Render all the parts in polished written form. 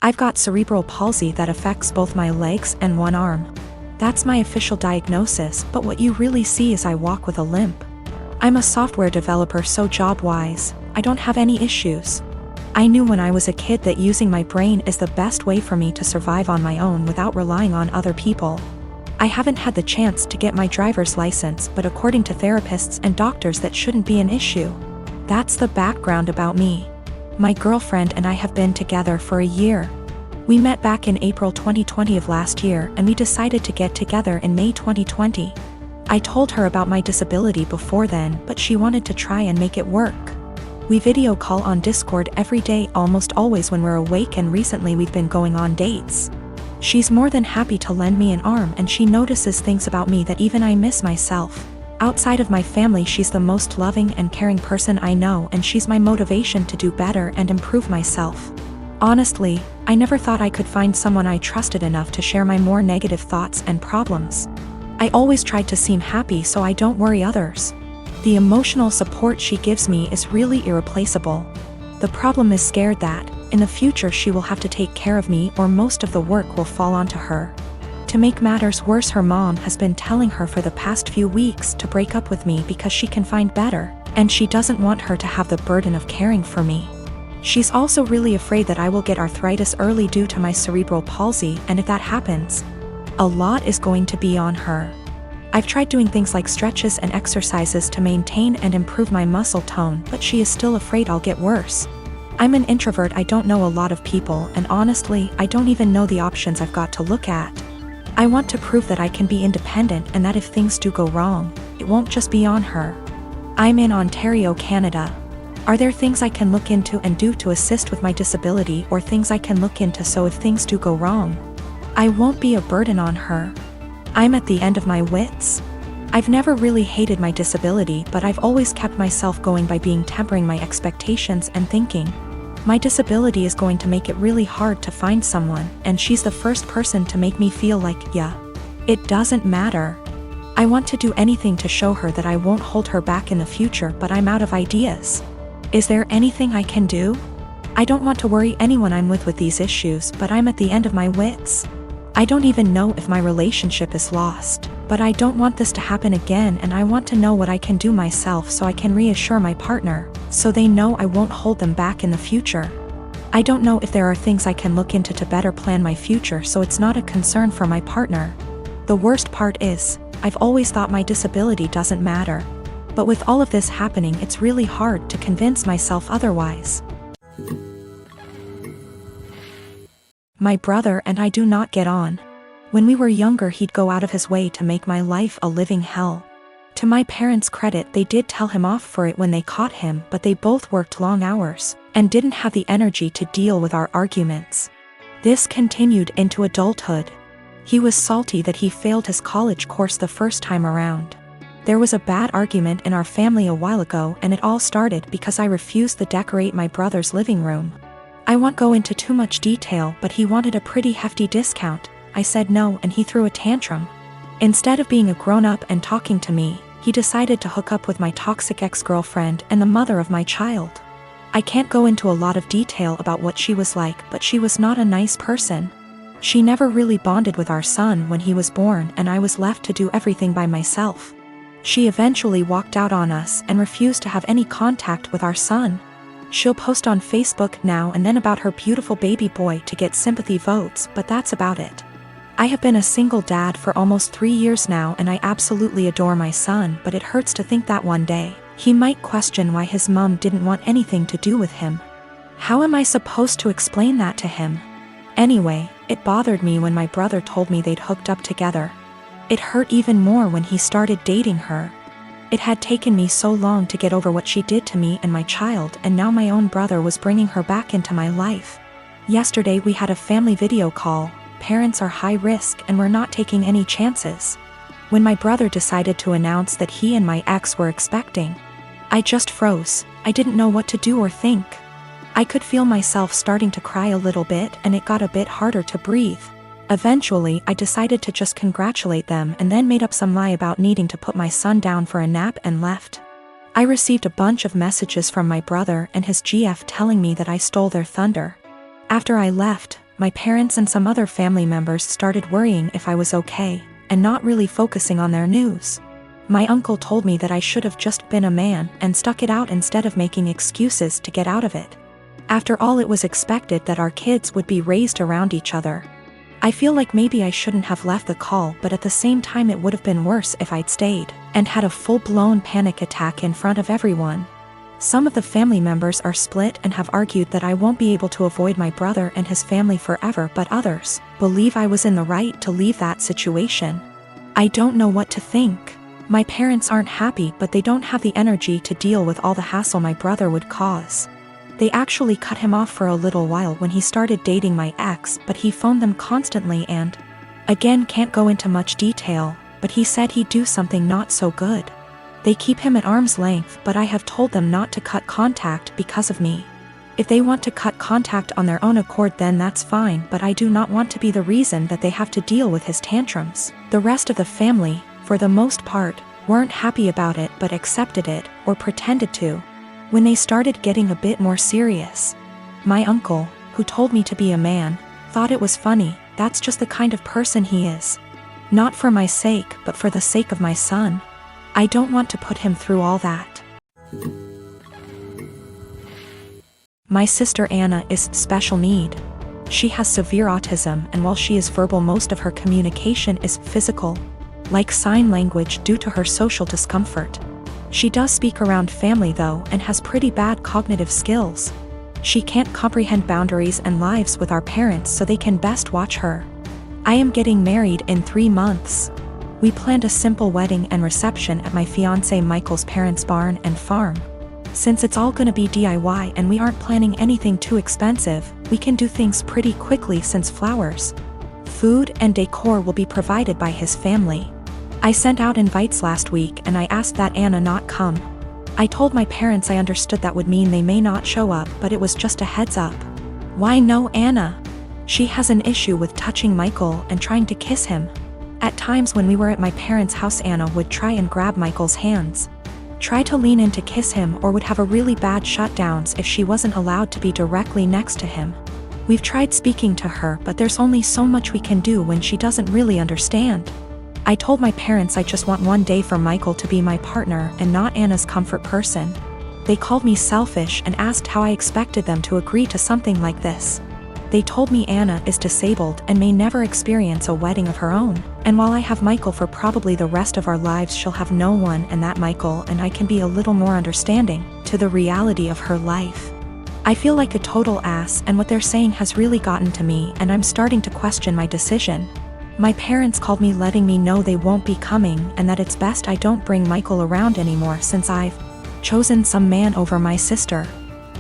I've got cerebral palsy that affects both my legs and one arm. That's my official diagnosis, but what you really see is I walk with a limp. I'm a software developer, so job-wise, I don't have any issues. I knew when I was a kid that using my brain is the best way for me to survive on my own without relying on other people. I haven't had the chance to get my driver's license, but according to therapists and doctors that shouldn't be an issue. That's the background about me. My girlfriend and I have been together for a year. We met back in April 2020 of last year, and we decided to get together in May 2020. I told her about my disability before then, but she wanted to try and make it work. We video call on Discord every day, almost always when we're awake, and recently we've been going on dates. She's more than happy to lend me an arm, and she notices things about me that even I miss myself. Outside of my family, she's the most loving and caring person I know, and she's my motivation to do better and improve myself. Honestly, I never thought I could find someone I trusted enough to share my more negative thoughts and problems. I always tried to seem happy so I don't worry others. The emotional support she gives me is really irreplaceable. The problem is scared that, in the future, she will have to take care of me, or most of the work will fall onto her. To make matters worse, her mom has been telling her for the past few weeks to break up with me because she can find better, and she doesn't want her to have the burden of caring for me. She's also really afraid that I will get arthritis early due to my cerebral palsy, and if that happens, a lot is going to be on her. I've tried doing things like stretches and exercises to maintain and improve my muscle tone, but she is still afraid I'll get worse. I'm an introvert, I don't know a lot of people, and honestly, I don't even know the options I've got to look at. I want to prove that I can be independent and that if things do go wrong, it won't just be on her. I'm in Ontario, Canada. Are there things I can look into and do to assist with my disability, or things I can look into so if things do go wrong, I won't be a burden on her? I'm at the end of my wits. I've never really hated my disability, but I've always kept myself going by tempering my expectations and thinking, my disability is going to make it really hard to find someone, and she's the first person to make me feel like, yeah, it doesn't matter. I want to do anything to show her that I won't hold her back in the future, but I'm out of ideas. Is there anything I can do? I don't want to worry anyone I'm with these issues, but I'm at the end of my wits. I don't even know if my relationship is lost, but I don't want this to happen again, and I want to know what I can do myself so I can reassure my partner, so they know I won't hold them back in the future. I don't know if there are things I can look into to better plan my future so it's not a concern for my partner. The worst part is, I've always thought my disability doesn't matter. But with all of this happening, it's really hard to convince myself otherwise. My brother and I do not get on. When we were younger, he'd go out of his way to make my life a living hell. To my parents' credit, they did tell him off for it when they caught him, but they both worked long hours and didn't have the energy to deal with our arguments. This continued into adulthood. He was salty that he failed his college course the first time around. There was a bad argument in our family a while ago, and it all started because I refused to decorate my brother's living room. I won't go into too much detail, but he wanted a pretty hefty discount. I said no, and he threw a tantrum. Instead of being a grown-up and talking to me, he decided to hook up with my toxic ex-girlfriend and the mother of my child. I can't go into a lot of detail about what she was like, but she was not a nice person. She never really bonded with our son when he was born, and I was left to do everything by myself. She eventually walked out on us and refused to have any contact with our son. She'll post on Facebook now and then about her beautiful baby boy to get sympathy votes, but that's about it. I have been a single dad for almost 3 years now, and I absolutely adore my son, but it hurts to think that one day he might question why his mom didn't want anything to do with him. How am I supposed to explain that to him? Anyway, it bothered me when my brother told me they'd hooked up together. It hurt even more when he started dating her. It had taken me so long to get over what she did to me and my child, and now my own brother was bringing her back into my life. Yesterday we had a family video call. Parents are high risk and we're not taking any chances. When my brother decided to announce that he and my ex were expecting, I just froze. I didn't know what to do or think. I could feel myself starting to cry a little bit, and it got a bit harder to breathe. Eventually, I decided to just congratulate them and then made up some lie about needing to put my son down for a nap and left. I received a bunch of messages from my brother and his GF telling me that I stole their thunder. After I left, my parents and some other family members started worrying if I was okay, and not really focusing on their news. My uncle told me that I should have just been a man and stuck it out instead of making excuses to get out of it. After all, it was expected that our kids would be raised around each other. I feel like maybe I shouldn't have left the call, but at the same time it would have been worse if I'd stayed and had a full-blown panic attack in front of everyone. Some of the family members are split and have argued that I won't be able to avoid my brother and his family forever, but others believe I was in the right to leave that situation. I don't know what to think. My parents aren't happy, but they don't have the energy to deal with all the hassle my brother would cause. They actually cut him off for a little while when he started dating my ex, but he phoned them constantly and, again, can't go into much detail, but he said he'd do something not so good. They keep him at arm's length, but I have told them not to cut contact because of me. If they want to cut contact on their own accord, then that's fine, but I do not want to be the reason that they have to deal with his tantrums. The rest of the family, for the most part, weren't happy about it but accepted it, or pretended to. When they started getting a bit more serious, my uncle, who told me to be a man, thought it was funny. That's just the kind of person he is. Not for my sake, but for the sake of my son. I don't want to put him through all that. My sister Anna is special need. She has severe autism, and while she is verbal, most of her communication is physical, like sign language, due to her social discomfort. She does speak around family though, and has pretty bad cognitive skills. She can't comprehend boundaries and lives with our parents, so they can best watch her. I am getting married in 3 months. We planned a simple wedding and reception at my fiancé Michael's parents' barn and farm. Since it's all gonna be DIY and we aren't planning anything too expensive, we can do things pretty quickly since flowers, food, and decor will be provided by his family. I sent out invites last week and I asked that Anna not come. I told my parents I understood that would mean they may not show up, but it was just a heads up. Why no Anna? She has an issue with touching Michael and trying to kiss him. At times when we were at my parents' house, Anna would try and grab Michael's hands, try to lean in to kiss him, or would have a really bad shutdowns if she wasn't allowed to be directly next to him. We've tried speaking to her, but there's only so much we can do when she doesn't really understand. I told my parents I just want one day for Michael to be my partner and not Anna's comfort person. They called me selfish and asked how I expected them to agree to something like this. They told me Anna is disabled and may never experience a wedding of her own, and while I have Michael for probably the rest of our lives, she'll have no one, and that Michael and I can be a little more understanding to the reality of her life. I feel like a total ass, and what they're saying has really gotten to me, and I'm starting to question my decision. My parents called me letting me know they won't be coming and that it's best I don't bring Michael around anymore since I've chosen some man over my sister.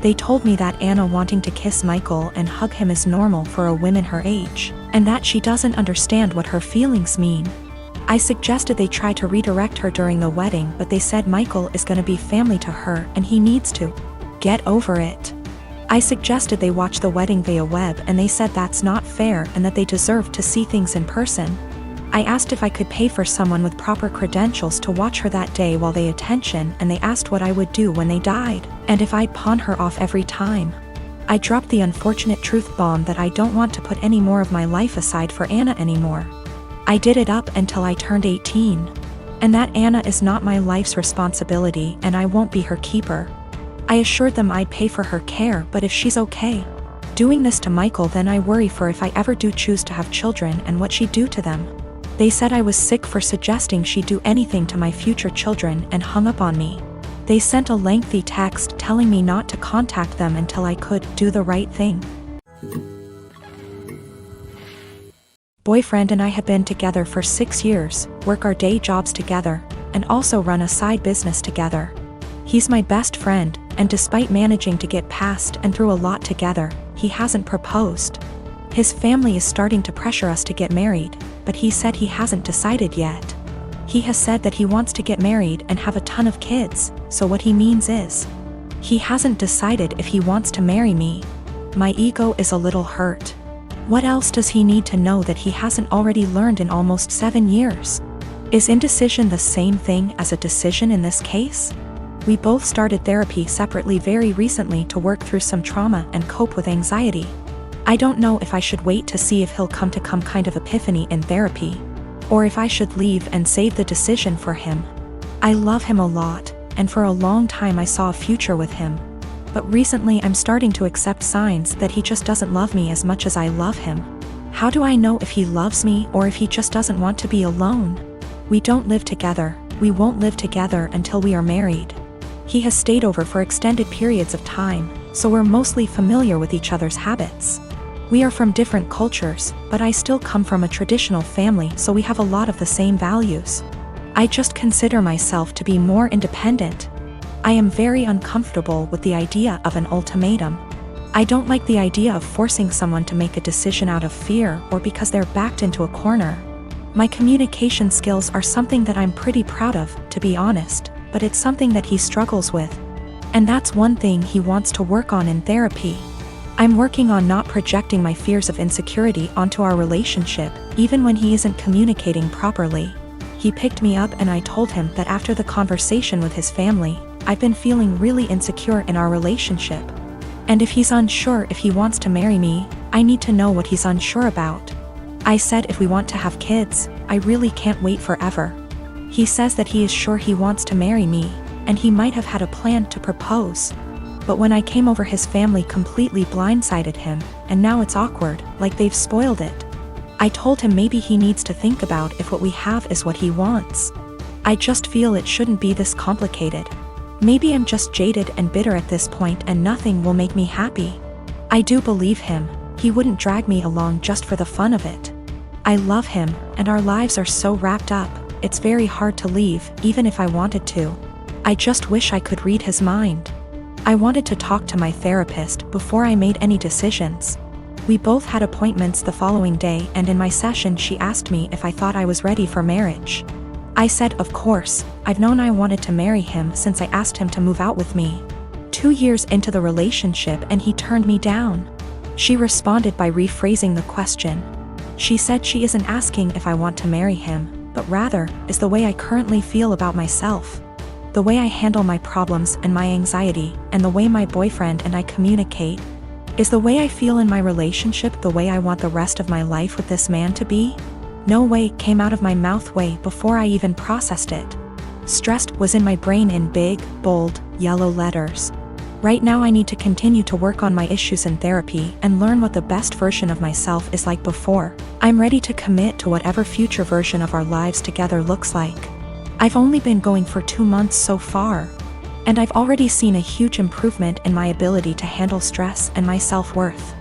They told me that Anna wanting to kiss Michael and hug him is normal for a woman her age, and that she doesn't understand what her feelings mean. I suggested they try to redirect her during the wedding, but they said Michael is going to be family to her and he needs to get over it. I suggested they watch the wedding via web, and they said that's not fair and that they deserve to see things in person. I asked if I could pay for someone with proper credentials to watch her that day while they attention, and they asked what I would do when they died, and if I'd pawn her off every time. I dropped the unfortunate truth bomb that I don't want to put any more of my life aside for Anna anymore. I did it up until I turned 18. And that Anna is not my life's responsibility and I won't be her keeper. I assured them I'd pay for her care, but if she's okay doing this to Michael, then I worry for if I ever do choose to have children and what she'd do to them. They said I was sick for suggesting she'd do anything to my future children and hung up on me. They sent a lengthy text telling me not to contact them until I could do the right thing. Boyfriend and I had been together for 6 years, work our day jobs together, and also run a side business together. He's my best friend, and despite managing to get past and through a lot together, he hasn't proposed. His family is starting to pressure us to get married, but he said he hasn't decided yet. He has said that he wants to get married and have a ton of kids, so what he means is he hasn't decided if he wants to marry me. My ego is a little hurt. What else does he need to know that he hasn't already learned in almost 7 years? Is indecision the same thing as a decision in this case? We both started therapy separately very recently to work through some trauma and cope with anxiety. I don't know if I should wait to see if he'll come to some kind of epiphany in therapy, or if I should leave and save the decision for him. I love him a lot, and for a long time I saw a future with him. But recently I'm starting to accept signs that he just doesn't love me as much as I love him. How do I know if he loves me or if he just doesn't want to be alone? We don't live together. We won't live together until we are married. He has stayed over for extended periods of time, so we're mostly familiar with each other's habits. We are from different cultures, but I still come from a traditional family, so we have a lot of the same values. I just consider myself to be more independent. I am very uncomfortable with the idea of an ultimatum. I don't like the idea of forcing someone to make a decision out of fear or because they're backed into a corner. My communication skills are something that I'm pretty proud of, to be honest, but it's something that he struggles with. And that's one thing he wants to work on in therapy. I'm working on not projecting my fears of insecurity onto our relationship, even when he isn't communicating properly. He picked me up and I told him that after the conversation with his family, I've been feeling really insecure in our relationship. And if he's unsure if he wants to marry me, I need to know what he's unsure about. I said if we want to have kids, I really can't wait forever. He says that he is sure he wants to marry me, and he might have had a plan to propose. But when I came over, his family completely blindsided him, and now it's awkward, like they've spoiled it. I told him maybe he needs to think about if what we have is what he wants. I just feel it shouldn't be this complicated. Maybe I'm just jaded and bitter at this point and nothing will make me happy. I do believe him. He wouldn't drag me along just for the fun of it. I love him, and our lives are so wrapped up, it's very hard to leave, even if I wanted to. I just wish I could read his mind. I wanted to talk to my therapist before I made any decisions. We both had appointments the following day, and in my session she asked me if I thought I was ready for marriage. I said of course. I've known I wanted to marry him since I asked him to move out with me. 2 years into the relationship and he turned me down. She responded by rephrasing the question. She said she isn't asking if I want to marry him, but rather, is the way I currently feel about myself. The way I handle my problems and my anxiety, and the way my boyfriend and I communicate. Is the way I feel in my relationship the way I want the rest of my life with this man to be? No way came out of my mouth way before I even processed it. Stressed was in my brain in big, bold, yellow letters. Right now I need to continue to work on my issues in therapy and learn what the best version of myself is like before I'm ready to commit to whatever future version of our lives together looks like. I've only been going for 2 months so far, and I've already seen a huge improvement in my ability to handle stress and my self-worth.